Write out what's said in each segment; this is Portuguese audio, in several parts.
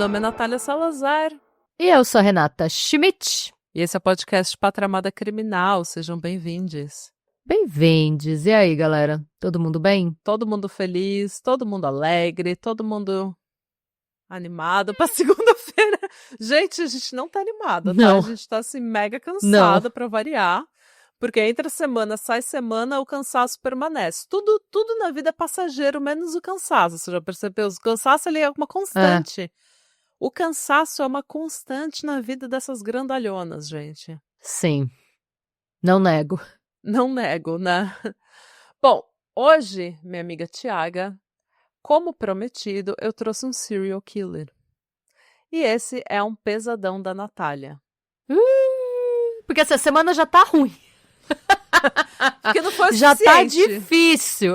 nome é Natália Salazar. E eu sou a Renata Schmidt. E esse é o podcast Patramada Criminal. Sejam bem-vindos. Bem-vindos. E aí, galera? Todo mundo bem? Todo mundo feliz, todo mundo alegre, todo mundo animado pra segunda-feira. Gente, a gente não tá animada, tá? Não. A gente tá assim mega cansada pra variar. Porque entre a semana, sai semana, o cansaço permanece. Tudo na vida é passageiro, menos o cansaço. Você já percebeu? O cansaço ele é uma constante. O cansaço é uma constante na vida dessas grandalhonas, gente. Sim. Não nego. Não nego, né? Bom, hoje, minha amiga Tiaga, como prometido, eu trouxe um serial killer. E esse é um pesadão da Natália. Porque essa semana já tá ruim. Porque não foi o Já tá suficiente. difícil,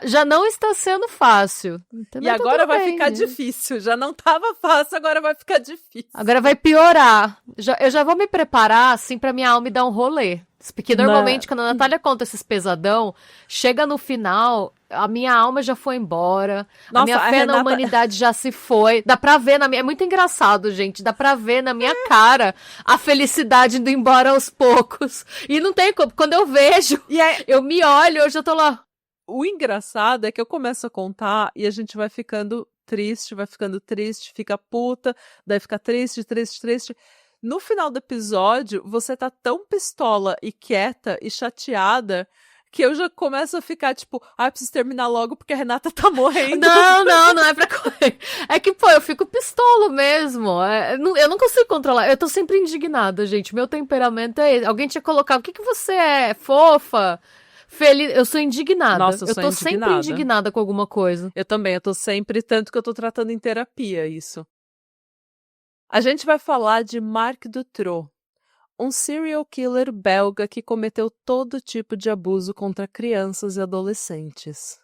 Já não está sendo fácil. E agora vai ficar difícil. Já não tava fácil, agora vai ficar difícil. Agora vai piorar. Eu já vou me preparar, assim, pra minha alma me dar um rolê. Porque normalmente, quando a Natália conta esses pesadão, chega no final, a minha alma já foi embora, Nossa, a minha fé na humanidade já se foi. Dá pra ver na minha... É muito engraçado, gente. Dá pra ver na minha cara a felicidade indo embora aos poucos. E não tem como. Quando eu vejo, eu me olho, eu já tô lá. O engraçado é que eu começo a contar e a gente vai ficando triste, fica puta, daí fica triste. No final do episódio, você tá tão pistola e quieta e chateada que eu já começo a ficar tipo, preciso terminar logo porque a Renata tá morrendo. Não é pra correr. É que, eu fico pistola mesmo. Eu não consigo controlar. Eu tô sempre indignada, gente. Meu temperamento é esse. Alguém tinha colocado, o que você é? Fofa? Feliz. Eu sou indignada. Nossa, eu tô sempre indignada com alguma coisa. Eu também, eu tô sempre, tanto que eu tô tratando em terapia isso. A gente vai falar de Marc Dutroux, um serial killer belga que cometeu todo tipo de abuso contra crianças e adolescentes.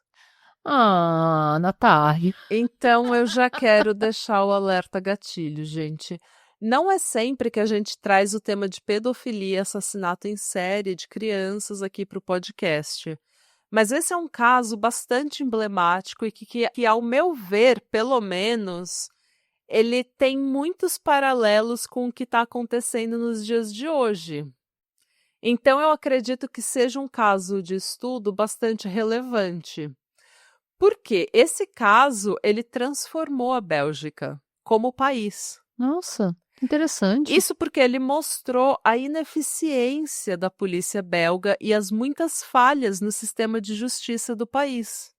Natália. Então eu já quero deixar o alerta gatilho, gente. Não é sempre que a gente traz o tema de pedofilia e assassinato em série de crianças aqui para o podcast. Mas esse é um caso bastante emblemático e que, ao meu ver, pelo menos, ele tem muitos paralelos com o que está acontecendo nos dias de hoje. Então eu acredito que seja um caso de estudo bastante relevante. Porque esse caso, ele transformou a Bélgica como país. Nossa, interessante. Isso porque ele mostrou a ineficiência da polícia belga e as muitas falhas no sistema de justiça do país.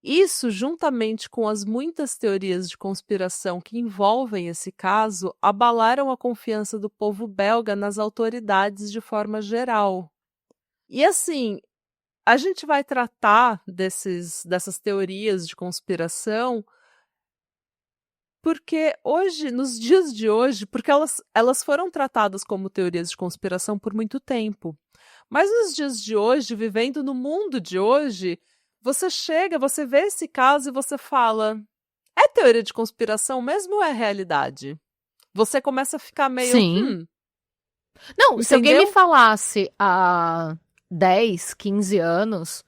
Isso, juntamente com as muitas teorias de conspiração que envolvem esse caso, abalaram a confiança do povo belga nas autoridades de forma geral. E assim, a gente vai tratar dessas teorias de conspiração porque hoje, nos dias de hoje, porque elas foram tratadas como teorias de conspiração por muito tempo. Mas nos dias de hoje, vivendo no mundo de hoje, você vê esse caso e você fala, é teoria de conspiração mesmo ou é realidade? Você começa a ficar meio... Sim. Não, entendeu? Se alguém me falasse há 10, 15 anos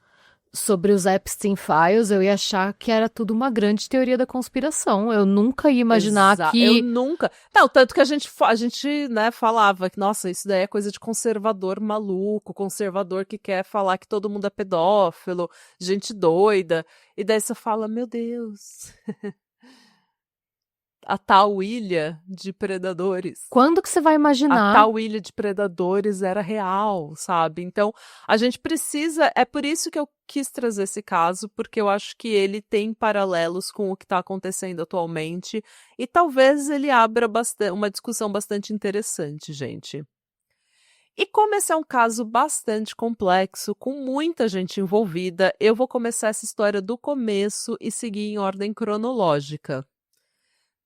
sobre os Epstein Files, eu ia achar que era tudo uma grande teoria da conspiração. Eu nunca ia imaginar que... Eu nunca... Não, tanto que a gente né, falava que, nossa, isso daí é coisa de conservador maluco, conservador que quer falar que todo mundo é pedófilo, gente doida. E daí você fala, meu Deus... A tal ilha de predadores. Quando que você vai imaginar? A tal ilha de predadores era real, sabe? Então, a gente precisa... É por isso que eu quis trazer esse caso, porque eu acho que ele tem paralelos com o que está acontecendo atualmente e talvez ele abra uma discussão bastante interessante, gente. E como esse é um caso bastante complexo, com muita gente envolvida, eu vou começar essa história do começo e seguir em ordem cronológica.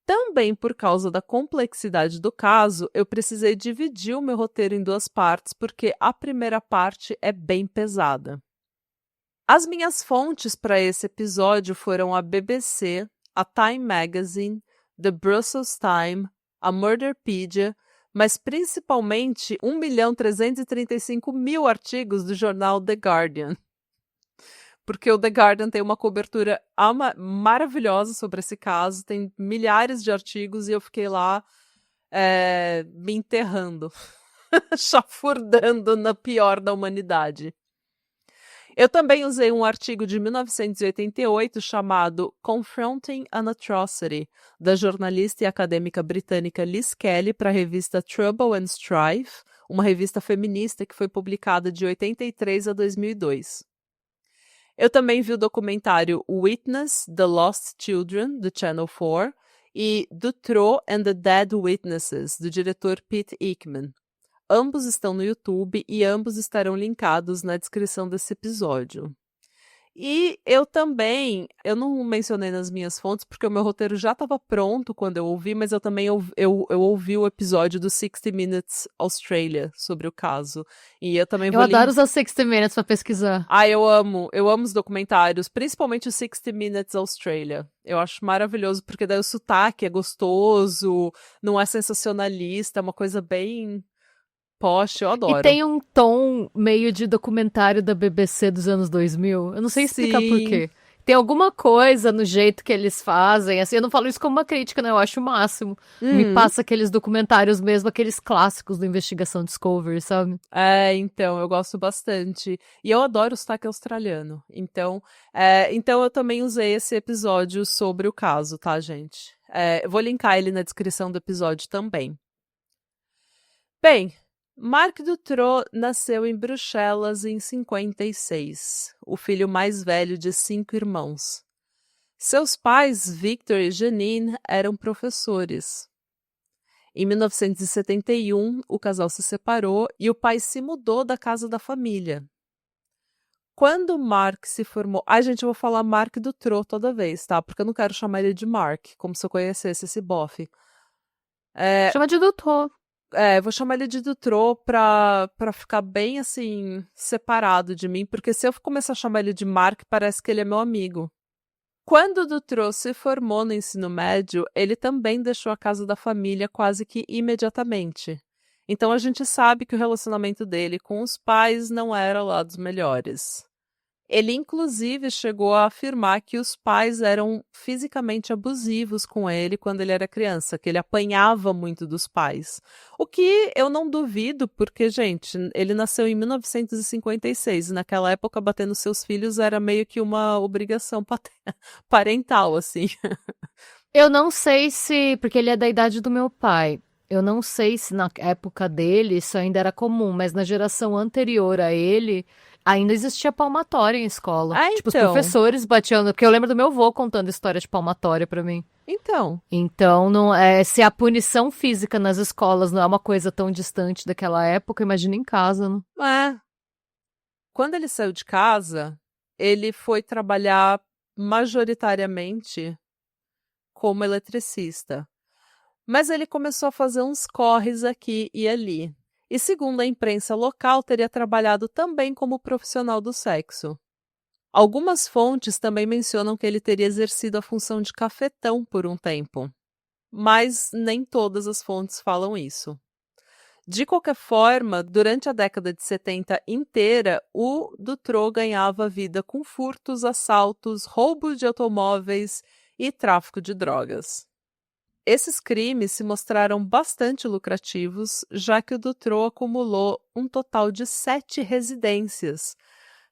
Também por causa da complexidade do caso, eu precisei dividir o meu roteiro em duas partes, porque a primeira parte é bem pesada. As minhas fontes para esse episódio foram a BBC, a Time Magazine, The Brussels Times, a Murderpedia, mas principalmente 1.335.000 artigos do jornal The Guardian. porque o The Guardian tem uma cobertura maravilhosa sobre esse caso, tem milhares de artigos e eu fiquei lá me enterrando, chafurdando na pior da humanidade. Eu também usei um artigo de 1988 chamado Confronting an Atrocity, da jornalista e acadêmica britânica Liz Kelly para a revista Trouble and Strife, uma revista feminista que foi publicada de 83 a 2002. Eu também vi o documentário Witness, The Lost Children, do Channel 4, e Dutroux and the Dead Witnesses, do diretor Pete Hickman. Ambos estão no YouTube e ambos estarão linkados na descrição desse episódio. E eu não mencionei nas minhas fontes porque o meu roteiro já estava pronto quando eu ouvi, mas eu também eu ouvi o episódio do 60 Minutes Australia sobre o caso. E eu também Eu adoro usar 60 Minutes pra pesquisar. Eu amo os documentários, principalmente o 60 Minutes Australia. Eu acho maravilhoso porque daí o sotaque é gostoso, não é sensacionalista, é uma coisa bem... Poxa, eu adoro. E tem um tom meio de documentário da BBC dos anos 2000. Eu não sei explicar por quê. Tem alguma coisa no jeito que eles fazem. Assim, eu não falo isso como uma crítica, né? Eu acho o máximo. Me passa aqueles documentários mesmo, aqueles clássicos do Investigação Discovery, sabe? Então, eu gosto bastante. E eu adoro o sotaque australiano. Então eu também usei esse episódio sobre o caso, tá, gente? Eu vou linkar ele na descrição do episódio também. Bem... Marc Dutroux nasceu em Bruxelas em 56, o filho mais velho de 5 irmãos. Seus pais, Victor e Janine, eram professores. Em 1971, o casal se separou e o pai se mudou da casa da família. Quando Marc se formou... gente, eu vou falar Marc Dutroux toda vez, tá? Porque eu não quero chamar ele de Marc, como se eu conhecesse esse bofe. Chama de Dutroux. Vou chamar ele de Dutroux pra ficar bem, assim, separado de mim, porque se eu começar a chamar ele de Marc, parece que ele é meu amigo. Quando Dutroux se formou no ensino médio, ele também deixou a casa da família quase que imediatamente. Então a gente sabe que o relacionamento dele com os pais não era lá dos melhores. Ele, inclusive, chegou a afirmar que os pais eram fisicamente abusivos com ele quando ele era criança, que ele apanhava muito dos pais. O que eu não duvido, porque, gente, ele nasceu em 1956, e naquela época bater nos seus filhos era meio que uma obrigação parental, assim. Eu não sei se... Porque ele é da idade do meu pai. Eu não sei se na época dele isso ainda era comum, mas na geração anterior a ele... Ainda existia palmatória em escola. Tipo, os professores batiam... Porque eu lembro do meu avô contando história de palmatória pra mim. Então, não se a punição física nas escolas não é uma coisa tão distante daquela época, imagina em casa, né? Quando ele saiu de casa, ele foi trabalhar majoritariamente como eletricista. Mas ele começou a fazer uns corres aqui e ali. E, segundo a imprensa local, teria trabalhado também como profissional do sexo. Algumas fontes também mencionam que ele teria exercido a função de cafetão por um tempo. Mas nem todas as fontes falam isso. De qualquer forma, durante a década de 70 inteira, o Dutroux ganhava vida com furtos, assaltos, roubos de automóveis e tráfico de drogas. Esses crimes se mostraram bastante lucrativos, já que o Dutroux acumulou um total de 7 residências,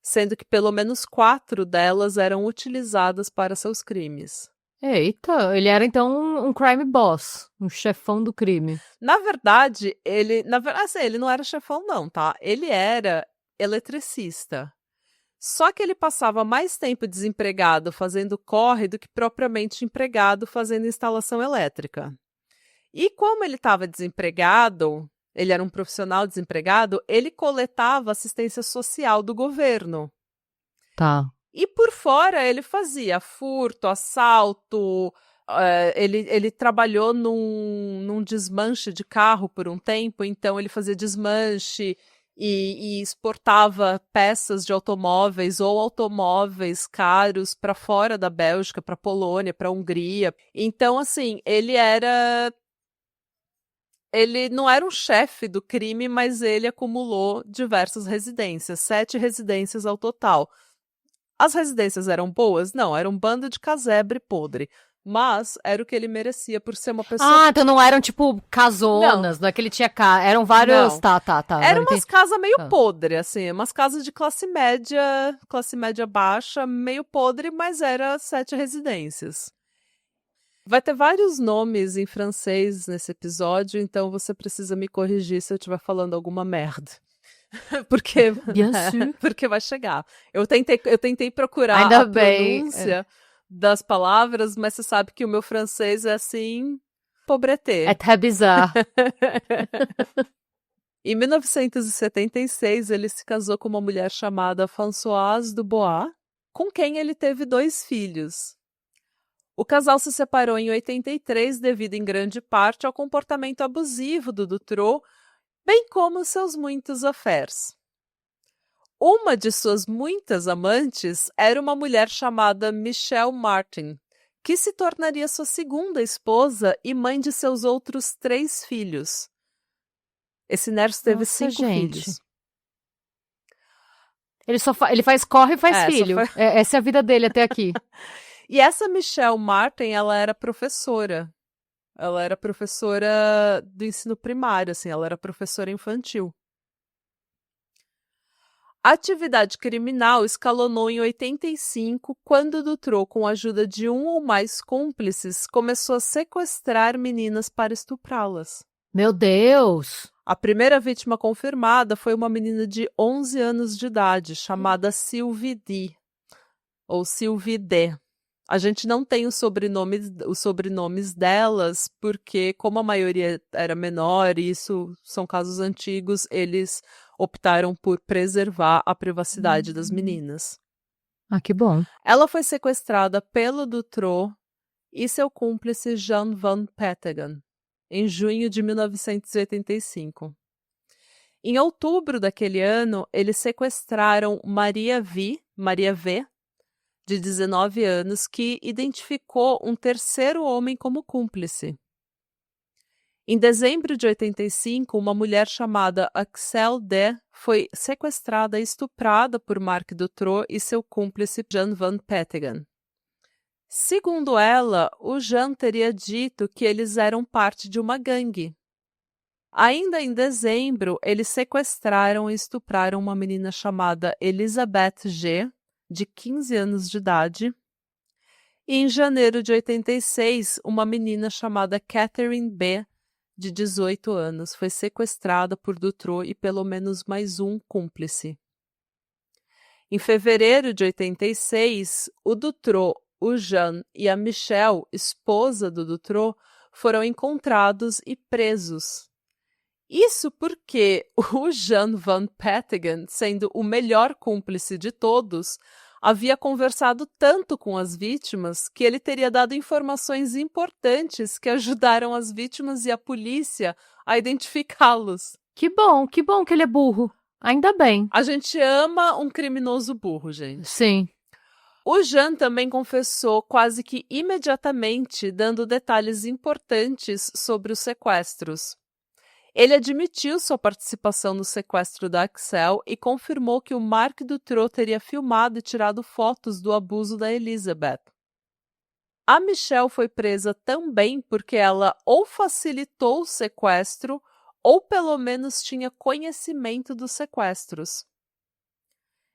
sendo que pelo menos 4 delas eram utilizadas para seus crimes. Eita, ele era então um crime boss, um chefão do crime. Na verdade, ele não era chefão não, tá? Ele era eletricista. Só que ele passava mais tempo desempregado fazendo corre do que propriamente empregado fazendo instalação elétrica. E como ele estava desempregado, ele era um profissional desempregado, ele coletava assistência social do governo. Tá. E por fora ele fazia furto, assalto, ele trabalhou num desmanche de carro por um tempo, então ele fazia desmanche e exportava peças de automóveis ou automóveis caros para fora da Bélgica, para a Polônia, para a Hungria. Então, assim, ele não era um chefe do crime, mas ele acumulou diversas residências, 7 residências ao total. As residências eram boas? Não, era um bando de casebre podre. Mas era o que ele merecia por ser uma pessoa... Ah, então não eram, tipo, casonas, não é que ele tinha casa, eram vários... Não. Tá. Era agora umas entendi. casas meio Ah. podre, assim, umas casas de classe média baixa, meio podre, mas era 7 residências. Vai ter vários nomes em francês nesse episódio, então você precisa me corrigir se eu estiver falando alguma merda. Porque, Bien sûr. porque vai chegar. Eu tentei procurar Ainda a bem, pronúncia das palavras, mas você sabe que o meu francês é assim, pobretê. É très bizarre. Em 1976, ele se casou com uma mulher chamada Françoise Dubois, com quem ele teve 2 filhos. O casal se separou em 83 devido em grande parte ao comportamento abusivo do Dutroux, bem como seus muitos affairs. Uma de suas muitas amantes era uma mulher chamada Michelle Martin, que se tornaria sua segunda esposa e mãe de seus outros 3 filhos. Esse Nerso teve Nossa, 5 gente. filhos. Ele faz corre e faz É, só filho. foi- Essa é a vida dele até aqui. E essa Michelle Martin, ela era professora. Ela era professora do ensino primário, assim, ela era professora infantil. A atividade criminal escalonou em 85, quando Dutroux, com a ajuda de um ou mais cúmplices, começou a sequestrar meninas para estuprá-las. Meu Deus! A primeira vítima confirmada foi uma menina de 11 anos de idade, chamada Sylvie D, ou Sylvie D. A gente não tem os sobrenomes delas, porque como a maioria era menor, e isso são casos antigos, eles optaram por preservar a privacidade das meninas. Ah, que bom. Ela foi sequestrada pelo Dutroux e seu cúmplice Jean Van Petegem, em junho de 1985. Em outubro daquele ano, eles sequestraram Maria V, de 19 anos, que identificou um terceiro homem como cúmplice. Em dezembro de 85, uma mulher chamada Axel D foi sequestrada e estuprada por Marc Dutroux e seu cúmplice Jean Van Petegem. Segundo ela, o Jean teria dito que eles eram parte de uma gangue. Ainda em dezembro, eles sequestraram e estupraram uma menina chamada Elizabeth G, de 15 anos de idade. E em janeiro de 86, uma menina chamada Catherine B, de 18 anos, foi sequestrada por Dutroux e pelo menos mais um cúmplice. Em fevereiro de 86, o Dutroux, o Jean e a Michelle, esposa do Dutroux, foram encontrados e presos. Isso porque o Jean Van Petegem, sendo o melhor cúmplice de todos, havia conversado tanto com as vítimas que ele teria dado informações importantes que ajudaram as vítimas e a polícia a identificá-los. Que bom que ele é burro. Ainda bem. A gente ama um criminoso burro, gente. Sim. O Jean também confessou quase que imediatamente, dando detalhes importantes sobre os sequestros. Ele admitiu sua participação no sequestro da Axel e confirmou que o Marc Dutroux teria filmado e tirado fotos do abuso da Elizabeth. A Michelle foi presa também porque ela ou facilitou o sequestro ou pelo menos tinha conhecimento dos sequestros.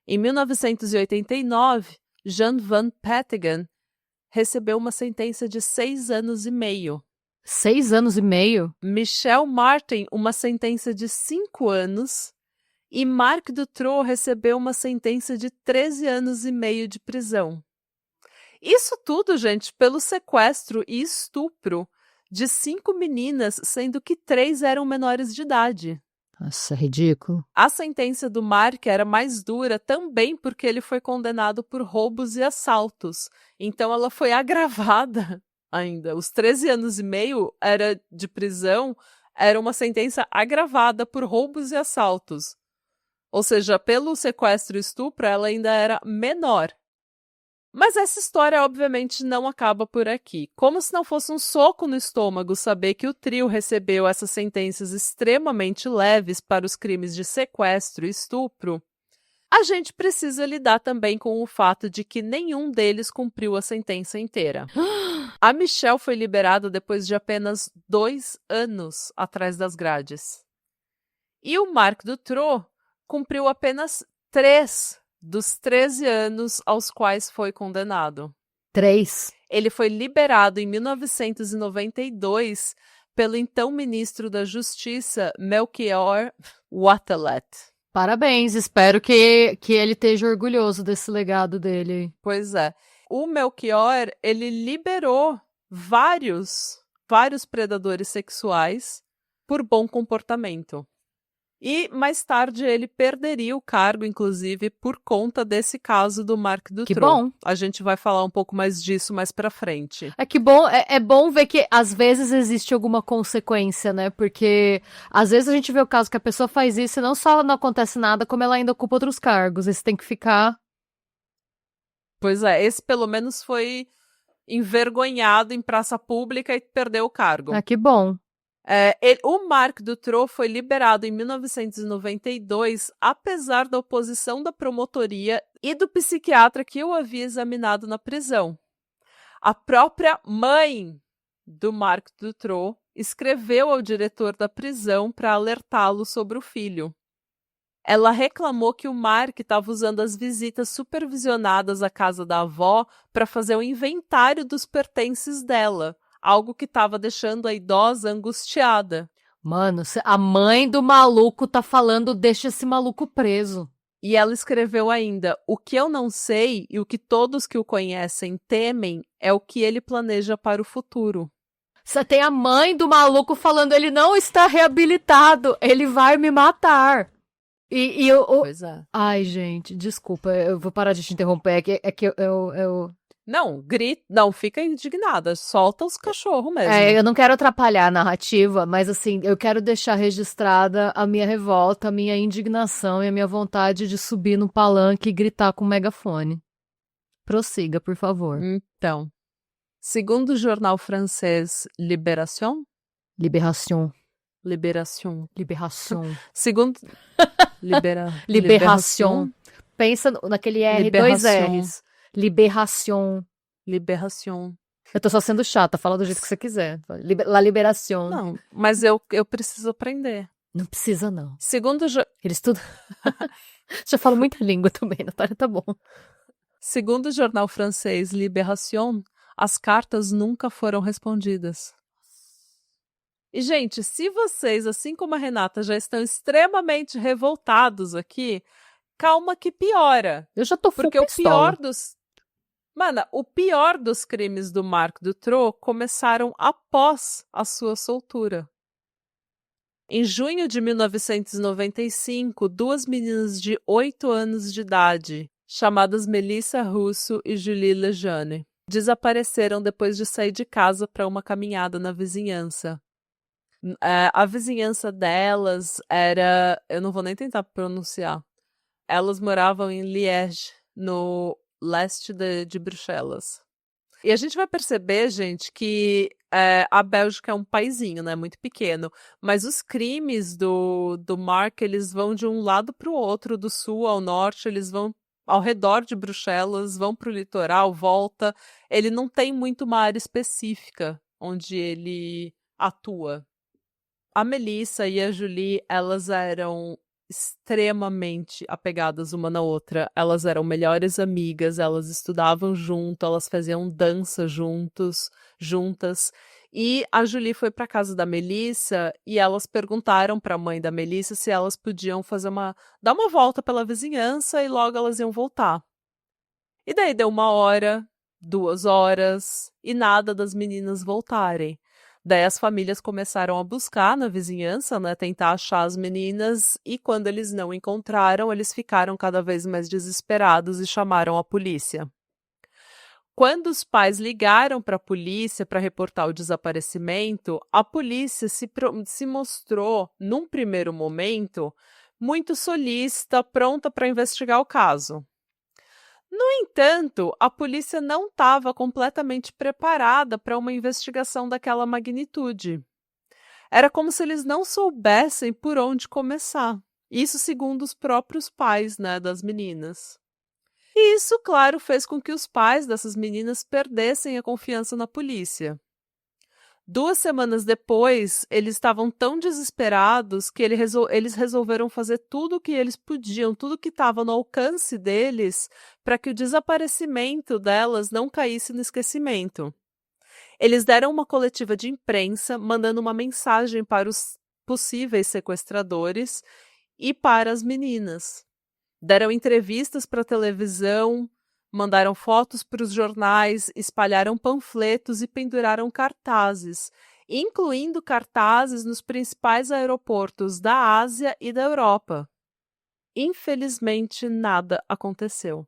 Em 1989, Jean Van Petegem recebeu uma sentença de 6 anos e meio. 6 anos e meio? Michelle Martin, uma sentença de 5 anos, e Marc Dutroux recebeu uma sentença de 13 anos e meio de prisão. Isso tudo, gente, pelo sequestro e estupro de 5 meninas, sendo que 3 eram menores de idade. Nossa, ridículo. A sentença do Marc era mais dura também porque ele foi condenado por roubos e assaltos. Então ela foi agravada ainda. Os 13 anos e meio de prisão era uma sentença agravada por roubos e assaltos. Ou seja, pelo sequestro e estupro, ela ainda era menor. Mas essa história, obviamente, não acaba por aqui. Como se não fosse um soco no estômago saber que o trio recebeu essas sentenças extremamente leves para os crimes de sequestro e estupro, A gente precisa lidar também com o fato de que nenhum deles cumpriu a sentença inteira. A Michelle foi liberada depois de apenas 2 anos atrás das grades. E o Marc Dutroux cumpriu apenas 3 dos 13 anos aos quais foi condenado. 3. Ele foi liberado em 1992 pelo então ministro da Justiça, Melchior Wathelet. Parabéns, espero que ele esteja orgulhoso desse legado dele. Pois é. O Melchior, ele liberou vários predadores sexuais por bom comportamento. E mais tarde ele perderia o cargo, inclusive, por conta desse caso do Marc Dutroux. Que bom. A gente vai falar um pouco mais disso mais pra frente. É que bom, é bom ver que às vezes existe alguma consequência, né? Porque às vezes a gente vê o caso que a pessoa faz isso e não só não acontece nada, como ela ainda ocupa outros cargos. Esse tem que ficar... Pois é, esse pelo menos foi envergonhado em praça pública e perdeu o cargo. Ah, que bom. O Marc Dutroux foi liberado em 1992, apesar da oposição da promotoria e do psiquiatra que o havia examinado na prisão. A própria mãe do Marc Dutroux escreveu ao diretor da prisão para alertá-lo sobre o filho. Ela reclamou que o Marc estava usando as visitas supervisionadas à casa da avó para fazer o inventário dos pertences dela, algo que estava deixando a idosa angustiada. Mano, a mãe do maluco tá falando, deixa esse maluco preso. E ela escreveu ainda: o que eu não sei e o que todos que o conhecem temem é o que ele planeja para o futuro. Você tem a mãe do maluco falando, ele não está reabilitado, ele vai me matar. Pois é. Ai, gente, desculpa, eu vou parar de te interromper, é que eu... Não, grita, não, fica indignada, solta os cachorros mesmo. Eu não quero atrapalhar a narrativa, mas assim, eu quero deixar registrada a minha revolta, a minha indignação e a minha vontade de subir no palanque e gritar com o megafone. Prossiga, por favor. Então, segundo o jornal francês Libération. Segundo... Libération. Pensa naquele R, dois R's. Libération. Eu tô só sendo chata, fala do jeito que você quiser. La Libération. Não, mas eu preciso aprender. Não precisa, não. Segundo... Eles tudo... Já falo muita língua também, Natália, tá bom. Segundo o jornal francês Libération, as cartas nunca foram respondidas. E, gente, se vocês, assim como a Renata, já estão extremamente revoltados aqui, calma que piora. Eu já tô full Porque pistola. o pior dos crimes do Marc Dutroux começaram após a sua soltura. Em junho de 1995, 2 meninas de 8 anos de idade, chamadas Melissa Russo e Julie Lejeune, desapareceram depois de sair de casa para uma caminhada na vizinhança. A vizinhança delas era... Eu não vou nem tentar pronunciar. Elas moravam em Liège, no leste de Bruxelas. E a gente vai perceber, gente, que a Bélgica é um paizinho, né? Muito pequeno. Mas os crimes do Marc, eles vão de um lado para o outro, do sul ao norte, eles vão ao redor de Bruxelas, vão para o litoral, volta. Ele não tem muito uma área específica onde ele atua. A Melissa e a Julie, elas eram extremamente apegadas uma na outra. Elas eram melhores amigas, elas estudavam junto, elas faziam dança juntas. E a Julie foi para casa da Melissa e elas perguntaram para a mãe da Melissa se elas podiam dar uma volta pela vizinhança e logo elas iam voltar. E daí deu 1 hora, 2 horas e nada das meninas voltarem. Daí as famílias começaram a buscar na vizinhança, né, tentar achar as meninas, e quando eles não encontraram, eles ficaram cada vez mais desesperados e chamaram a polícia. Quando os pais ligaram para a polícia para reportar o desaparecimento, a polícia se mostrou, num primeiro momento, muito solícita, pronta para investigar o caso. No entanto, a polícia não estava completamente preparada para uma investigação daquela magnitude. Era como se eles não soubessem por onde começar. Isso segundo os próprios pais, né, das meninas. E isso, claro, fez com que os pais dessas meninas perdessem a confiança na polícia. 2 semanas depois, eles estavam tão desesperados que eles resolveram fazer tudo o que eles podiam, tudo que estava no alcance deles, para que o desaparecimento delas não caísse no esquecimento. Eles deram uma coletiva de imprensa, mandando uma mensagem para os possíveis sequestradores e para as meninas. Deram entrevistas para a televisão, mandaram fotos para os jornais, espalharam panfletos e penduraram cartazes, incluindo cartazes nos principais aeroportos da Ásia e da Europa. Infelizmente, nada aconteceu.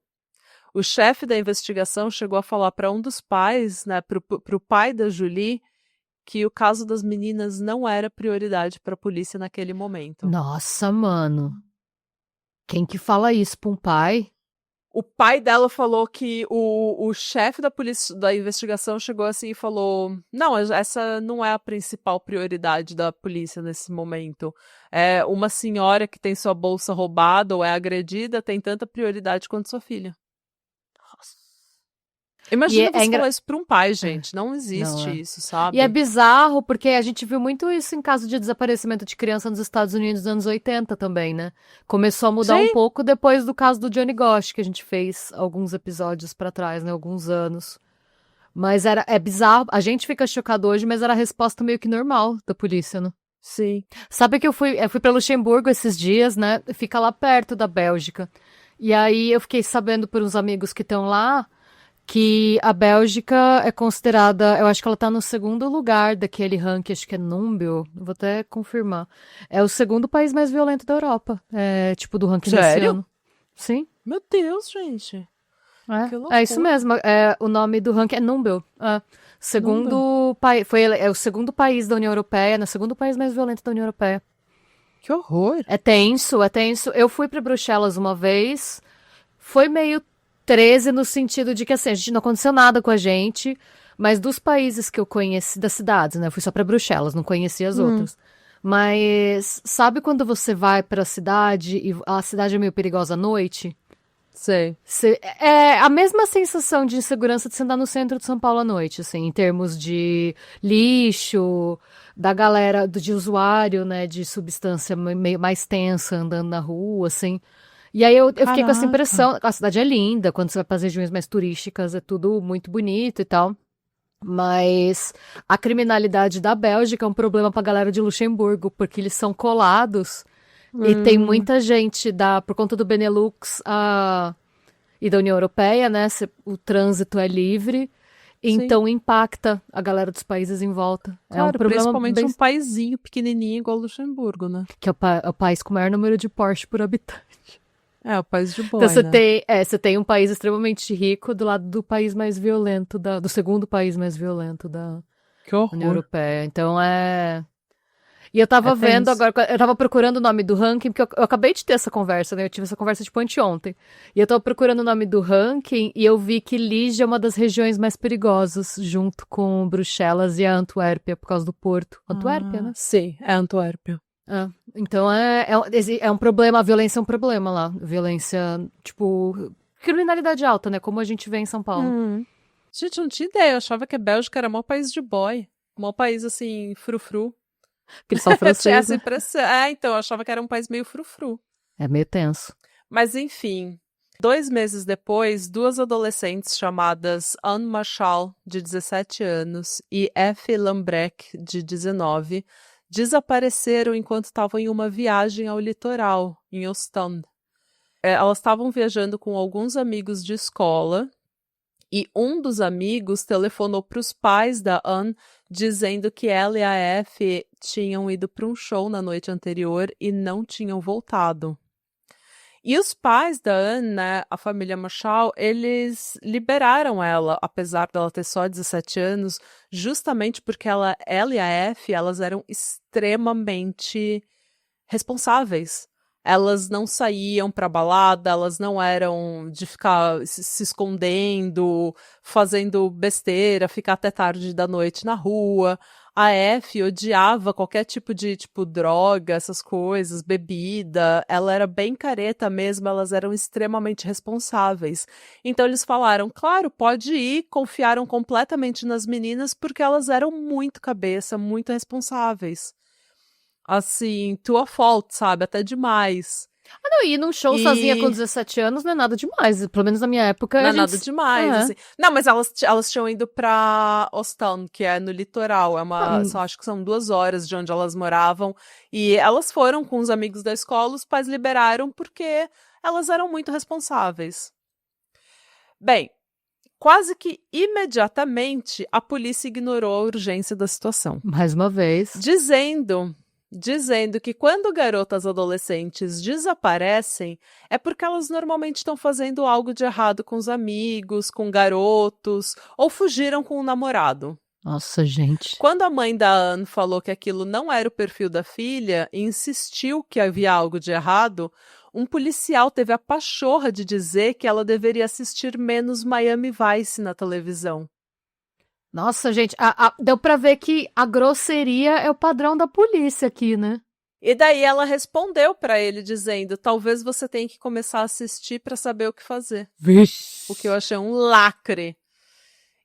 O chefe da investigação chegou a falar para um dos pais, né, para o pai da Julie, que o caso das meninas não era prioridade para a polícia naquele momento. Nossa, mano. Quem que fala isso pra um pai? O pai dela falou que o chefe da polícia da investigação chegou assim e falou: não, essa não é a principal prioridade da polícia nesse momento. É uma senhora que tem sua bolsa roubada ou é agredida tem tanta prioridade quanto sua filha. Imagina você falar isso pra um pai, gente. Não existe isso, sabe? E é bizarro, porque a gente viu muito isso em caso de desaparecimento de criança nos Estados Unidos nos anos 80 também, né? Começou a mudar um pouco depois do caso do Johnny Gosch, que a gente fez alguns episódios pra trás, né? Alguns anos. Mas é bizarro. A gente fica chocado hoje, mas era a resposta meio que normal da polícia, né? Sim. Sabe que eu fui pra Luxemburgo esses dias, né? Fica lá perto da Bélgica. E aí eu fiquei sabendo por uns amigos que estão lá que a Bélgica é considerada, eu acho que ela tá no segundo lugar daquele ranking, acho que é Numbeo, vou até confirmar. É o segundo país mais violento da Europa, tipo do ranking desse ano. Sim. Meu Deus, gente. É isso mesmo, o nome do ranking é Numbeo. Segundo país, é o segundo país da União Europeia, o segundo país mais violento da União Europeia. Que horror. É tenso, é tenso. Eu fui pra Bruxelas uma vez, foi meio 13 no sentido de que, assim, a gente não aconteceu nada com a gente, mas dos países que eu conheci, das cidades, né? Eu fui só pra Bruxelas, não conheci as outras. Mas sabe quando você vai pra cidade e a cidade é meio perigosa à noite? Sei. É a mesma sensação de insegurança de você andar no centro de São Paulo à noite, assim, em termos de lixo, da galera, de usuário, né, de substância meio mais tensa andando na rua, assim. E aí eu fiquei com essa impressão, a cidade é linda, quando você vai para as regiões mais turísticas é tudo muito bonito e tal, mas a criminalidade da Bélgica é um problema pra galera de Luxemburgo, porque eles são colados e tem muita gente, por conta do Benelux e da União Europeia, né, o trânsito é livre, então impacta a galera dos países em volta. Claro, é um problema principalmente um paizinho pequenininho igual Luxemburgo, né? Que é o país com o maior número de Porsche por habitante. É, o país de boa, então né? você tem um país extremamente rico do lado do país mais violento, do segundo país mais violento da União Europeia. Então E eu tava vendo agora, eu tava procurando o nome do ranking, porque eu acabei de ter essa conversa, né? Eu tive essa conversa tipo anteontem. E eu tava procurando o nome do ranking e eu vi que Liege é uma das regiões mais perigosas, junto com Bruxelas e a Antuérpia, por causa do porto. Antuérpia, né? Sim, é Antuérpia. Então é um problema, a violência é um problema lá. Violência, tipo, criminalidade alta, né? Como a gente vê em São Paulo. Gente, eu não tinha ideia. Eu achava que a Bélgica era o maior país de boy. O maior país, assim, frufru. Que eles são franceses. Tinha essa impressão. Então, eu achava que era um país meio frufru. É meio tenso. Mas, enfim, 2 meses depois, 2 adolescentes chamadas Anne Marshall, de 17 anos, e Effie Lambrecht, de 19, desapareceram enquanto estavam em uma viagem ao litoral, em Ostende. Elas estavam viajando com alguns amigos de escola e um dos amigos telefonou para os pais da Anne dizendo que ela e a Effie tinham ido para um show na noite anterior e não tinham voltado. E os pais da Anne, né, a família Marshall, eles liberaram ela, apesar dela ter só 17 anos, justamente porque ela e a Effie, elas eram extremamente responsáveis. Elas não saíam pra balada, elas não eram de ficar se escondendo, fazendo besteira, ficar até tarde da noite na rua. A F odiava qualquer tipo de, tipo, droga, essas coisas, bebida. Ela era bem careta mesmo, elas eram extremamente responsáveis. Então eles falaram, claro, pode ir, confiaram completamente nas meninas porque elas eram muito cabeça, muito responsáveis. Assim, tua fault, sabe? Até demais. Ah, não, ir num show sozinha com 17 anos não é nada demais. Pelo menos na minha época. Não a é nada gente... demais, É. assim. Não, mas elas tinham ido pra Ostend, que é no litoral. Acho que são 2 horas de onde elas moravam. E elas foram com os amigos da escola, os pais liberaram porque elas eram muito responsáveis. Bem, quase que imediatamente a polícia ignorou a urgência da situação. Mais uma vez. Dizendo que quando garotas adolescentes desaparecem, é porque elas normalmente estão fazendo algo de errado com os amigos, com garotos, ou fugiram com o namorado. Nossa, gente. Quando a mãe da Anne falou que aquilo não era o perfil da filha e insistiu que havia algo de errado, um policial teve a pachorra de dizer que ela deveria assistir menos Miami Vice na televisão. Nossa, gente, deu pra ver que a grosseria é o padrão da polícia aqui, né? E daí ela respondeu pra ele dizendo, talvez você tenha que começar a assistir pra saber o que fazer. Vixe. O que eu achei um lacre.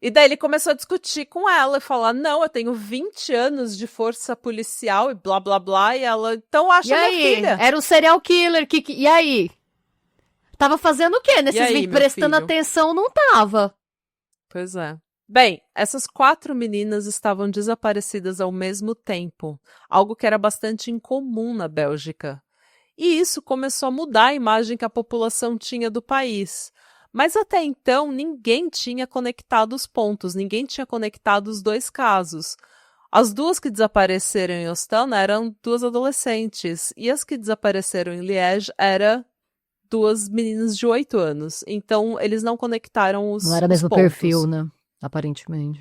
E daí ele começou a discutir com ela e falar, não, eu tenho 20 anos de força policial e blá, blá, blá. E ela, então acha minha filha. Era um serial killer. E aí? Tava fazendo o quê nesses 20? Prestando atenção, não tava. Pois é. Bem, essas 4 meninas estavam desaparecidas ao mesmo tempo, algo que era bastante incomum na Bélgica. E isso começou a mudar a imagem que a população tinha do país. Mas até então, ninguém tinha conectado os pontos, ninguém tinha conectado os 2 casos. As 2 que desapareceram em Ostend eram 2 adolescentes, e as que desapareceram em Liège eram 2 meninas de 8 anos. Então, eles não conectaram os pontos. Não era mesmo perfil, né? Aparentemente.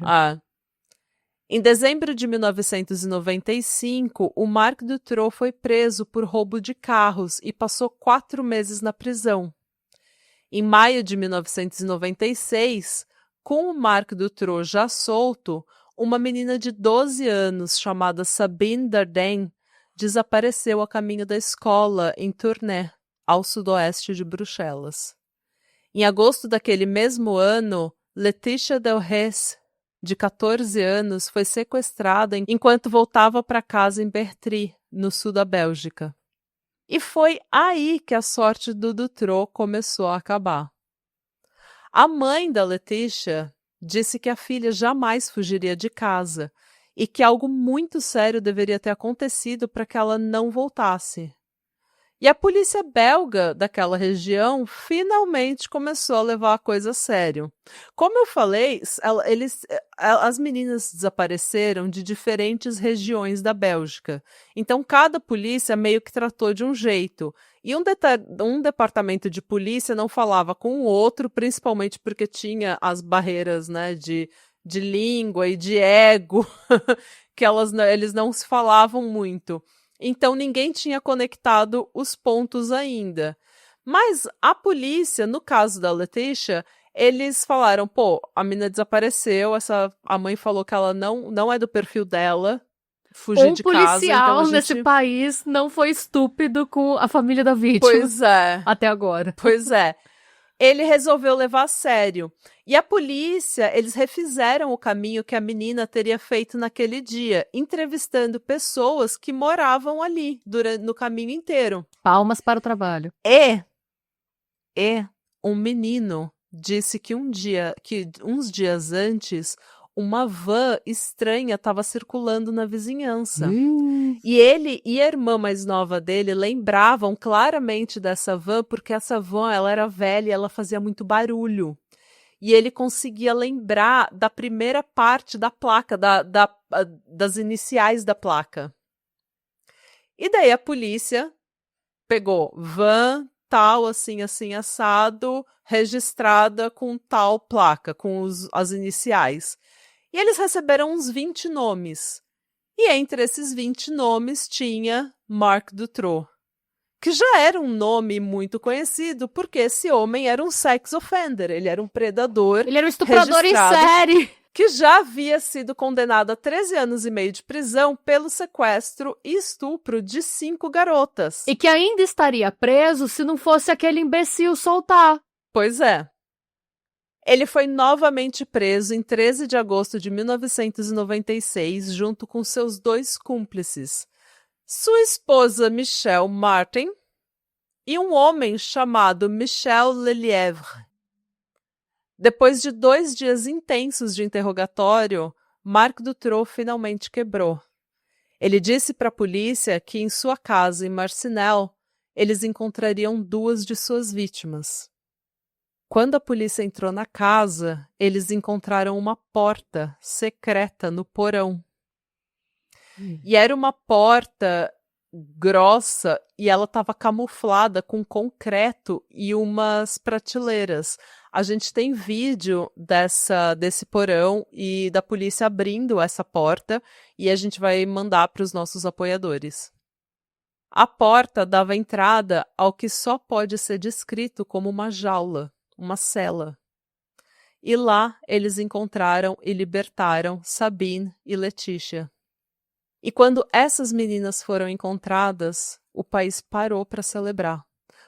Em dezembro de 1995, o Marc Dutroux foi preso por roubo de carros e passou 4 meses na prisão. Em maio de 1996, com o Marc Dutroux já solto, uma menina de 12 anos chamada Sabine Dardenne desapareceu a caminho da escola em Tournai, ao sudoeste de Bruxelas. Em agosto daquele mesmo ano, Letícia Delhaize, de 14 anos, foi sequestrada enquanto voltava para casa em Bertry, no sul da Bélgica. E foi aí que a sorte do Dutroux começou a acabar. A mãe da Letícia disse que a filha jamais fugiria de casa e que algo muito sério deveria ter acontecido para que ela não voltasse. E a polícia belga daquela região finalmente começou a levar a coisa a sério. Como eu falei, as meninas desapareceram de diferentes regiões da Bélgica. Então, cada polícia meio que tratou de um jeito. E um departamento de polícia não falava com o outro, principalmente porque tinha as barreiras, né, de língua e de ego, que eles não se falavam muito. Então, ninguém tinha conectado os pontos ainda. Mas a polícia, no caso da Letícia, eles falaram, pô, a menina desapareceu, a mãe falou que ela não é do perfil dela, fugir de casa. Um policial nesse país não foi estúpido com a família da vítima. Pois é. Até agora. Pois é. Ele resolveu levar a sério. E a polícia, eles refizeram o caminho que a menina teria feito naquele dia, entrevistando pessoas que moravam ali no caminho inteiro. Palmas para o trabalho. E um menino disse que uns dias antes, uma van estranha estava circulando na vizinhança. E ele e a irmã mais nova dele lembravam claramente dessa van, porque essa van ela era velha e ela fazia muito barulho. E ele conseguia lembrar da primeira parte da placa, das iniciais da placa. E daí a polícia pegou van, tal, assim, assado, registrada com tal placa, com as iniciais. E eles receberam uns 20 nomes. E entre esses 20 nomes tinha Marc Dutroux, que já era um nome muito conhecido, porque esse homem era um sex offender, ele era um predador. Ele era um estuprador em série. que já havia sido condenado a 13 anos e meio de prisão pelo sequestro e estupro de 5 garotas. E que ainda estaria preso se não fosse aquele imbecil soltar. Pois é. Ele foi novamente preso em 13 de agosto de 1996, junto com seus 2 cúmplices, sua esposa Michelle Martin e um homem chamado Michel Lelièvre. Depois de 2 dias intensos de interrogatório, Marc Dutroux finalmente quebrou. Ele disse para a polícia que em sua casa em Marcinelle, eles encontrariam 2 de suas vítimas. Quando a polícia entrou na casa, eles encontraram uma porta secreta no porão. E era uma porta grossa e ela estava camuflada com concreto e umas prateleiras. A gente tem vídeo desse porão e da polícia abrindo essa porta e a gente vai mandar para os nossos apoiadores. A porta dava entrada ao que só pode ser descrito como uma jaula, uma cela. E lá eles encontraram e libertaram Sabine e Letícia. E quando essas meninas foram encontradas, o país parou para celebrar.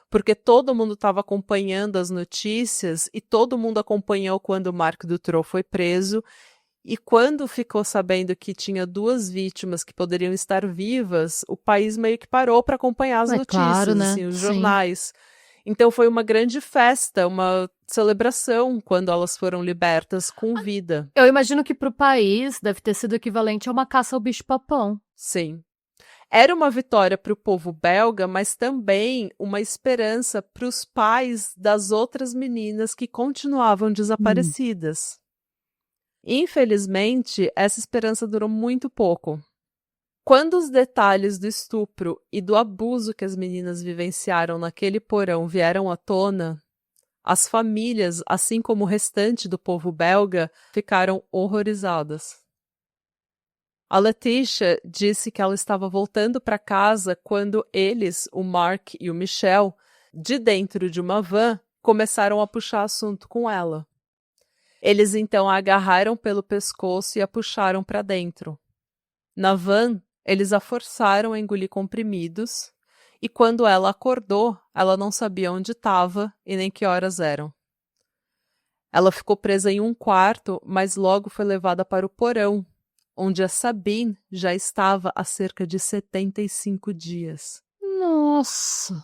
Porque todo mundo estava acompanhando as notícias e todo mundo acompanhou quando Marc Dutroux foi preso. E quando ficou sabendo que tinha 2 vítimas que poderiam estar vivas, o país meio que parou para acompanhar as notícias, claro, né? assim, os Sim. jornais. Então foi uma grande festa, uma celebração quando elas foram libertas com vida. Eu imagino que pro país deve ter sido equivalente a uma caça ao bicho-papão. Sim. Era uma vitória para o povo belga, mas também uma esperança para os pais das outras meninas que continuavam desaparecidas. Infelizmente, essa esperança durou muito pouco. Quando os detalhes do estupro e do abuso que as meninas vivenciaram naquele porão vieram à tona, as famílias, assim como o restante do povo belga, ficaram horrorizadas. A Letícia disse que ela estava voltando para casa quando eles, o Marc e o Michel, de dentro de uma van, começaram a puxar assunto com ela. Eles então a agarraram pelo pescoço e a puxaram para dentro. Na van, eles a forçaram a engolir comprimidos, e quando ela acordou, ela não sabia onde estava e nem que horas eram. Ela ficou presa em um quarto, mas logo foi levada para o porão, onde a Sabine já estava há cerca de 75 dias. Nossa!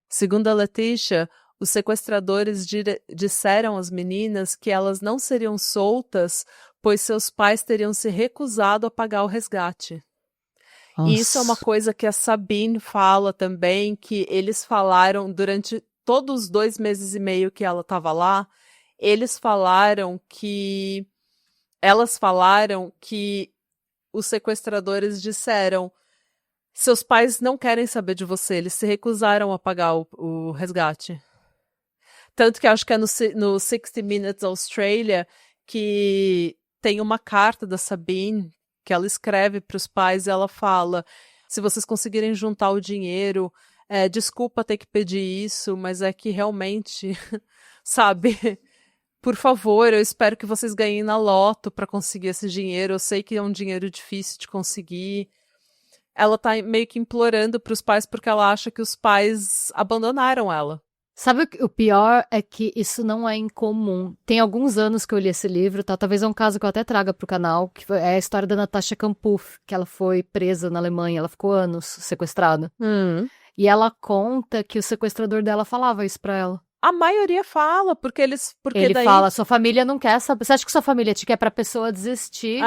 Segundo a Letícia, os sequestradores disseram às meninas que elas não seriam soltas, pois seus pais teriam se recusado a pagar o resgate. E isso é uma coisa que a Sabine fala também, que eles falaram durante todos os 2 meses e meio que ela estava lá, elas falaram que os sequestradores disseram: seus pais não querem saber de você, eles se recusaram a pagar o resgate. Tanto que acho que é no 60 Minutes Australia que tem uma carta da Sabine que ela escreve para os pais e ela fala: se vocês conseguirem juntar o dinheiro, desculpa ter que pedir isso, mas é que realmente, sabe, por favor, eu espero que vocês ganhem na loto para conseguir esse dinheiro, eu sei que é um dinheiro difícil de conseguir. Ela tá meio que implorando para os pais porque ela acha que os pais abandonaram ela. Sabe o pior é que isso não é incomum. Tem alguns anos que eu li esse livro, tá? Talvez é um caso que eu até traga pro canal, que é a história da Natasha Kampuf, que ela foi presa na Alemanha, ela ficou anos sequestrada. E ela conta que o sequestrador dela falava isso pra ela. A maioria fala, porque Ele daí... fala, sua família não quer saber. Você acha que sua família te quer pra pessoa desistir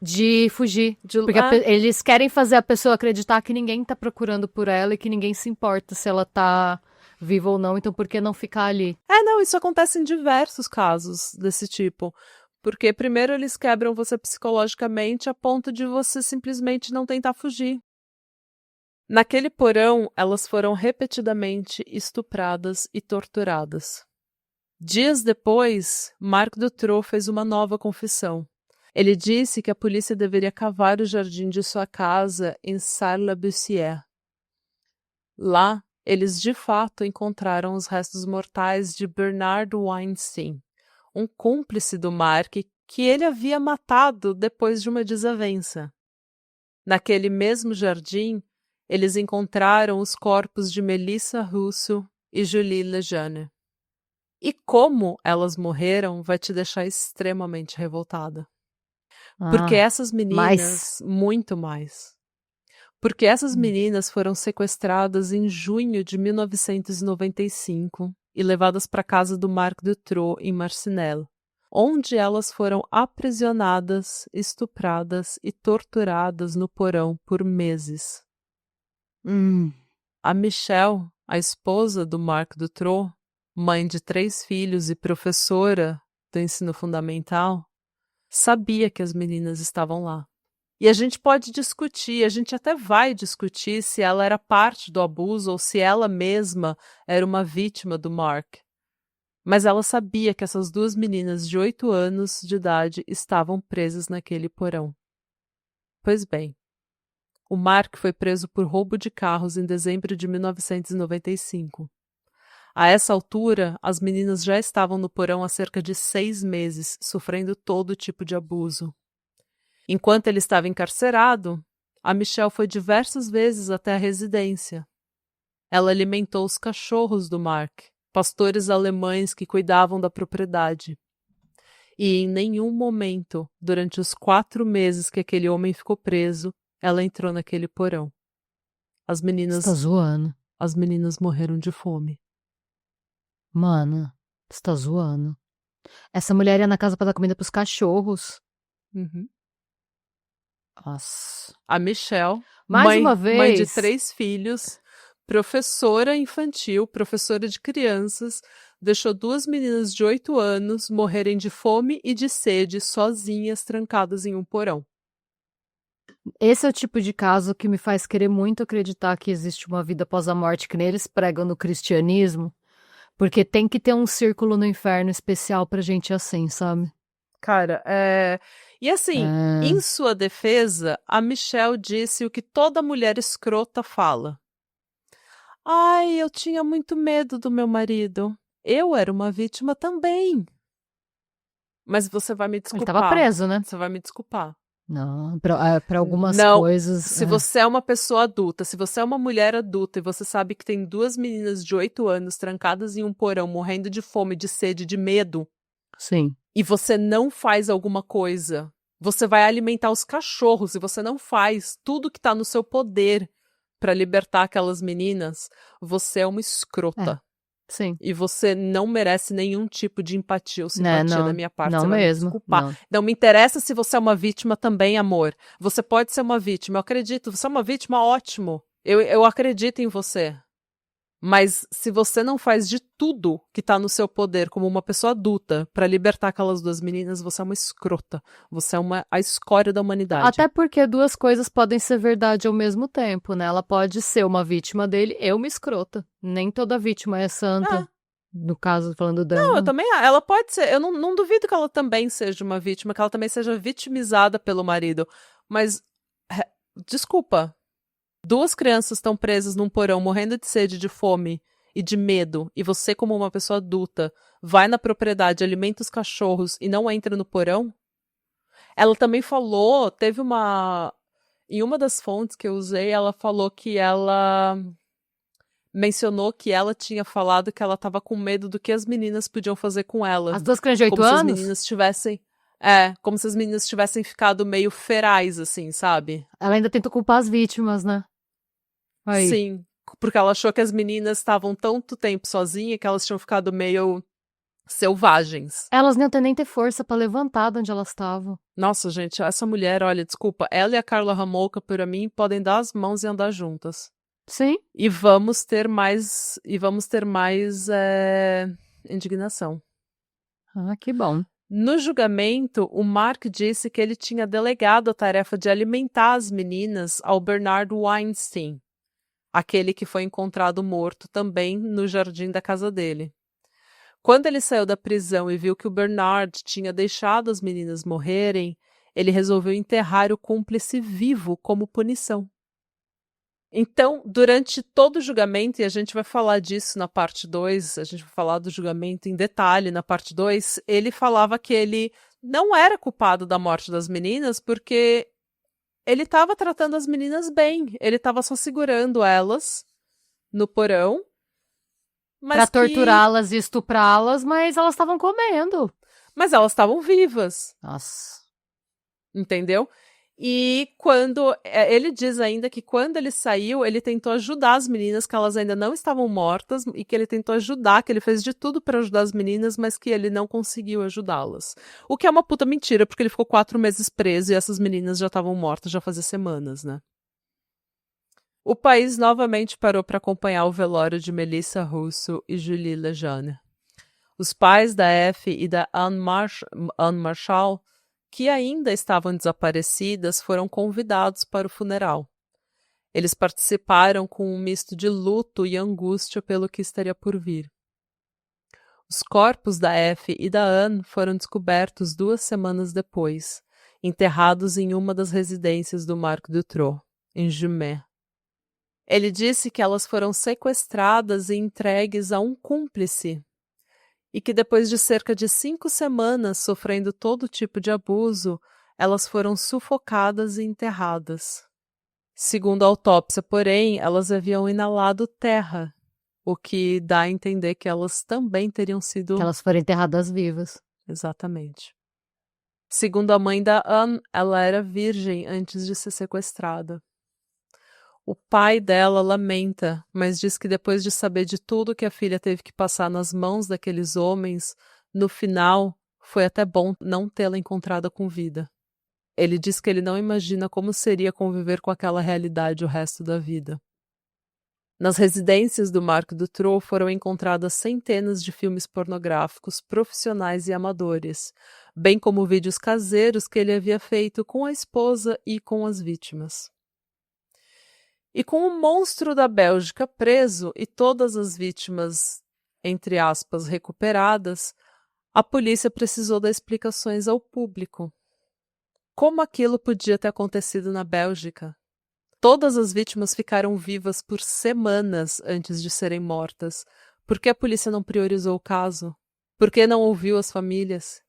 de fugir? Porque eles querem fazer a pessoa acreditar que ninguém tá procurando por ela e que ninguém se importa se ela tá viva ou não, então por que não ficar ali? Não, isso acontece em diversos casos desse tipo. Porque primeiro eles quebram você psicologicamente a ponto de você simplesmente não tentar fugir. Naquele porão, elas foram repetidamente estupradas e torturadas. Dias depois, Marc Dutroux fez uma nova confissão. Ele disse que a polícia deveria cavar o jardim de sua casa em Sarre-la-Bussière. Lá, eles de fato encontraram os restos mortais de Bernard Weinstein, um cúmplice do Marc que ele havia matado depois de uma desavença. Naquele mesmo jardim, eles encontraram os corpos de Melissa Russo e Julie Lejeune. E como elas morreram vai te deixar extremamente revoltada. Porque essas meninas, muito mais. Porque essas meninas foram sequestradas em junho de 1995 e levadas para a casa do Marc Dutroux, em Marcinelle, onde elas foram aprisionadas, estupradas e torturadas no porão por meses. A Michelle, a esposa do Marc Dutroux, mãe de 3 filhos e professora do ensino fundamental, sabia que as meninas estavam lá. E a gente pode discutir, a gente até vai discutir se ela era parte do abuso ou se ela mesma era uma vítima do Marc. Mas ela sabia que essas 2 meninas de 8 anos de idade estavam presas naquele porão. Pois bem, o Marc foi preso por roubo de carros em dezembro de 1995. A essa altura, as meninas já estavam no porão há cerca de 6 meses, sofrendo todo tipo de abuso. Enquanto ele estava encarcerado, a Michelle foi diversas vezes até a residência. Ela alimentou os cachorros do Marc, pastores alemães que cuidavam da propriedade. E em nenhum momento, durante os 4 meses que aquele homem ficou preso, ela entrou naquele porão. As meninas... Você tá zoando. As meninas morreram de fome. Mano, você tá zoando. Essa mulher ia na casa pra dar comida pros cachorros. Uhum. Nossa. A Michelle, Mais uma mãe de vez. 3 filhos, professora infantil, professora de crianças, deixou 2 meninas de 8 anos morrerem de fome e de sede sozinhas, trancadas em um porão. Esse é o tipo de caso que me faz querer muito acreditar que existe uma vida após a morte, que nem eles pregam no cristianismo, porque tem que ter um círculo no inferno especial pra gente assim, sabe? Cara, E assim, em sua defesa, a Michelle disse o que toda mulher escrota fala. Ai, eu tinha muito medo do meu marido. Eu era uma vítima também. Mas você vai me desculpar. Ele tava preso, né? Você vai me desculpar. Não, pra algumas Não, coisas... se você é uma pessoa adulta, se você é uma mulher adulta e você sabe que tem 2 meninas de 8 anos trancadas em um porão, morrendo de fome, de sede, de medo, Sim. e você não faz alguma coisa, você vai alimentar os cachorros e você não faz tudo que tá no seu poder pra libertar aquelas meninas, você é uma escrota. Sim. E você não merece nenhum tipo de empatia ou simpatia da minha parte. Não você vai mesmo. me desculpar. Não. Não me interessa se você é uma vítima também, amor. Você pode ser uma vítima, eu acredito. Você é uma vítima, ótimo. Eu acredito em você. Mas se você não faz de tudo que tá no seu poder como uma pessoa adulta pra libertar aquelas 2 meninas, você é uma escrota. Você é a escória da humanidade. Até porque 2 coisas podem ser verdade ao mesmo tempo, né? Ela pode ser uma vítima dele e uma escrota. Nem toda vítima é santa. No caso, falando dela. Não, eu também. Ela pode ser. Eu não duvido que ela também seja uma vítima, que ela também seja vitimizada pelo marido. Mas, desculpa. 2 crianças estão presas num porão, morrendo de sede, de fome e de medo, e você, como uma pessoa adulta, vai na propriedade, alimenta os cachorros e não entra no porão? Ela também falou, em uma das fontes que eu usei, ela falou que ela mencionou que ela tinha falado que ela estava com medo do que as meninas podiam fazer com ela. As 2 crianças de 8 como anos? Se as meninas tivessem... como se as meninas tivessem ficado meio ferais, assim, sabe? Ela ainda tenta culpar as vítimas, né? Aí. Sim, porque ela achou que as meninas estavam tanto tempo sozinhas que elas tinham ficado meio selvagens. Elas não iam nem ter força pra levantar de onde elas estavam. Nossa, gente, essa mulher, olha, desculpa, ela e a Carla Ramolka, para mim, podem dar as mãos e andar juntas. Sim. E vamos ter mais indignação. Ah, que bom. No julgamento, o Marc disse que ele tinha delegado a tarefa de alimentar as meninas ao Bernard Weinstein, aquele que foi encontrado morto também no jardim da casa dele. Quando ele saiu da prisão e viu que o Bernard tinha deixado as meninas morrerem, ele resolveu enterrar o cúmplice vivo como punição. Então, durante todo o julgamento, e a gente vai falar disso na parte 2, a gente vai falar do julgamento em detalhe na parte 2, ele falava que ele não era culpado da morte das meninas porque ele estava tratando as meninas bem. Ele estava só segurando elas no porão. Pra torturá-las e estuprá-las, mas elas estavam comendo. Mas elas estavam vivas. Nossa. Entendeu? E quando... Ele diz ainda que quando ele saiu, ele tentou ajudar as meninas, que elas ainda não estavam mortas, e que ele tentou ajudar, que ele fez de tudo para ajudar as meninas, mas que ele não conseguiu ajudá-las. O que é uma puta mentira, porque ele ficou 4 meses preso e essas meninas já estavam mortas já fazia semanas, né? O país novamente parou para acompanhar o velório de Melissa Russo e Julie Lejeune. Os pais da F e da Anne Marshall, que ainda estavam desaparecidas, foram convidados para o funeral. Eles participaram com um misto de luto e angústia pelo que estaria por vir. Os corpos da F e da Anne foram descobertos 2 semanas depois, enterrados em uma das residências do Marc Dutroux, em Jumet. Ele disse que elas foram sequestradas e entregues a um cúmplice, e que depois de cerca de 5 semanas sofrendo todo tipo de abuso, elas foram sufocadas e enterradas. Segundo a autópsia, porém, elas haviam inalado terra, o que dá a entender que elas também teriam sido... Que elas foram enterradas vivas. Exatamente. Segundo a mãe da Anne, ela era virgem antes de ser sequestrada. O pai dela lamenta, mas diz que depois de saber de tudo que a filha teve que passar nas mãos daqueles homens, no final, foi até bom não tê-la encontrada com vida. Ele diz que ele não imagina como seria conviver com aquela realidade o resto da vida. Nas residências do Marc Dutroux foram encontradas centenas de filmes pornográficos profissionais e amadores, bem como vídeos caseiros que ele havia feito com a esposa e com as vítimas. E com o monstro da Bélgica preso e todas as vítimas, entre aspas, recuperadas, a polícia precisou dar explicações ao público. Como aquilo podia ter acontecido na Bélgica? Todas as vítimas ficaram vivas por semanas antes de serem mortas. Por que a polícia não priorizou o caso? Por que não ouviu as famílias?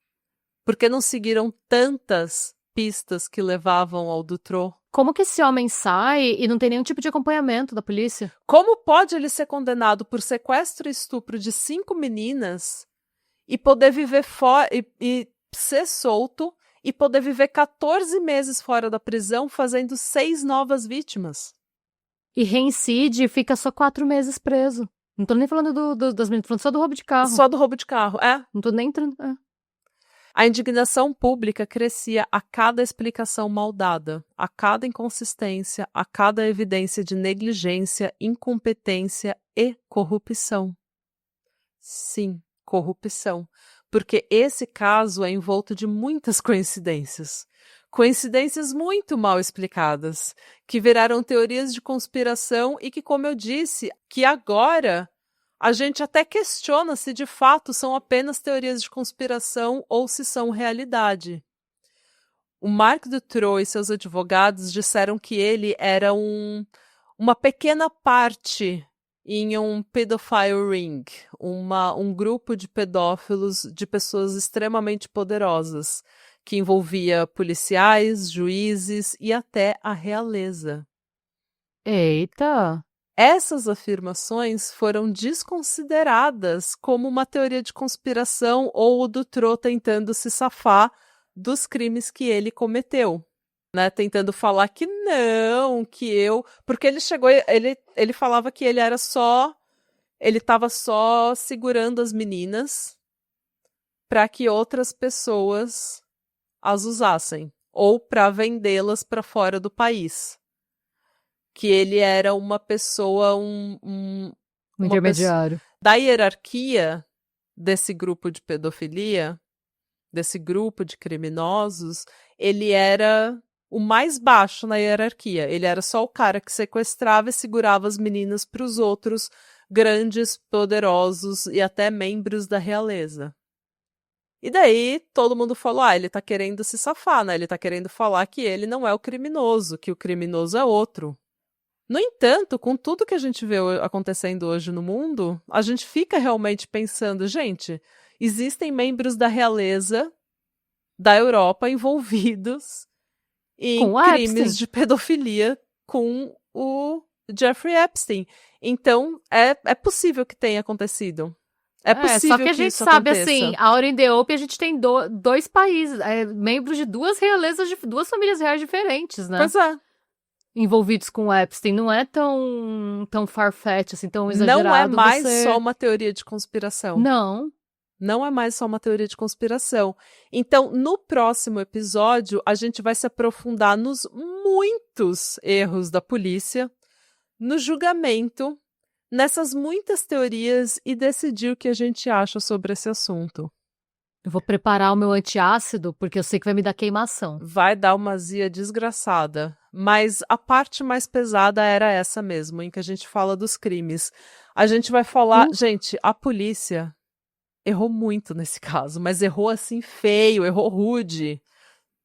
Por que não seguiram tantas pistas que levavam ao Dutroux? Como que esse homem sai e não tem nenhum tipo de acompanhamento da polícia? Como pode ele ser condenado por sequestro e estupro de 5 meninas e poder viver fora e ser solto e poder viver 14 meses fora da prisão fazendo 6 novas vítimas? E reincide e fica só 4 meses preso. Não tô nem falando das meninas, tô falando só do roubo de carro. Só do roubo de carro, é. Não tô nem entrando... A indignação pública crescia a cada explicação mal dada, a cada inconsistência, a cada evidência de negligência, incompetência e corrupção. Sim, corrupção. Porque esse caso é envolto de muitas coincidências. Coincidências muito mal explicadas, que viraram teorias de conspiração e que, como eu disse, que agora... A gente até questiona se de fato são apenas teorias de conspiração ou se são realidade. O Marc Dutroux e seus advogados disseram que ele era uma pequena parte em um pedophile ring, um grupo de pedófilos de pessoas extremamente poderosas, que envolvia policiais, juízes e até a realeza. Eita! Essas afirmações foram desconsideradas como uma teoria de conspiração ou o Dutroux tentando se safar dos crimes que ele cometeu, né? Tentando falar que não, que eu... Porque ele falava que ele estava só segurando as meninas para que outras pessoas as usassem ou para vendê-las para fora do país. Que ele era uma pessoa, um intermediário. Da hierarquia desse grupo de pedofilia, desse grupo de criminosos, ele era o mais baixo na hierarquia. Ele era só o cara que sequestrava e segurava as meninas para os outros grandes, poderosos e até membros da realeza. E daí todo mundo falou, ele tá querendo se safar, né? Ele tá querendo falar que ele não é o criminoso, que o criminoso é outro. No entanto, com tudo que a gente vê acontecendo hoje no mundo, a gente fica realmente pensando, gente, existem membros da realeza da Europa envolvidos em Com o crimes Epstein. de pedofilia com o Jeffrey Epstein. Então, é possível que tenha acontecido. É possível só que a gente isso sabe, aconteça. assim, a Out in the Open, a gente tem dois países, membros de duas realezas, duas famílias reais diferentes, né? Pois é. Envolvidos com o Epstein. Não é tão farfetch, assim, tão exagerado. Não é mais só uma teoria de conspiração. Não. Não é mais só uma teoria de conspiração. Então, no próximo episódio, a gente vai se aprofundar nos muitos erros da polícia, no julgamento, nessas muitas teorias e decidir o que a gente acha sobre esse assunto. Eu vou preparar o meu antiácido, porque eu sei que vai me dar queimação. Vai dar uma azia desgraçada. Mas a parte mais pesada era essa mesmo, em que a gente fala dos crimes. A gente vai falar... Gente, a polícia errou muito nesse caso, mas errou assim feio, errou rude,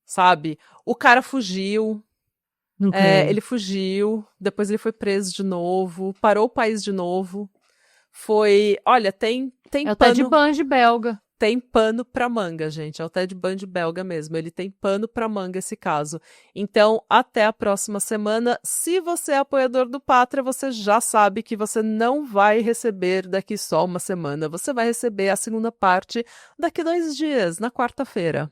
sabe? O cara fugiu, ele fugiu, depois ele foi preso de novo, parou o país de novo. Foi, olha, tem É o pano... Ted Bundy belga. Tem pano pra manga, gente. É o Ted Bundy belga mesmo. Ele tem pano pra manga esse caso. Então, até a próxima semana. Se você é apoiador do Pátria, você já sabe que você não vai receber daqui só uma semana. Você vai receber a segunda parte daqui 2 dias, na quarta-feira.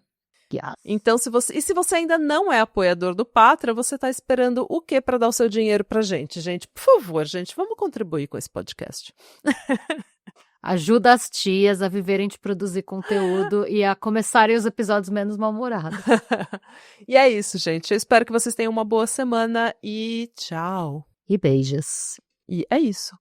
Yes. Então, se você ainda não é apoiador do Pátria, você tá esperando o quê pra dar o seu dinheiro pra gente? Gente, por favor, gente, vamos contribuir com esse podcast. Ajuda as tias a viverem de produzir conteúdo e a começarem os episódios menos mal-humorados. E é isso, gente. Eu espero que vocês tenham uma boa semana e tchau. E beijos. E é isso.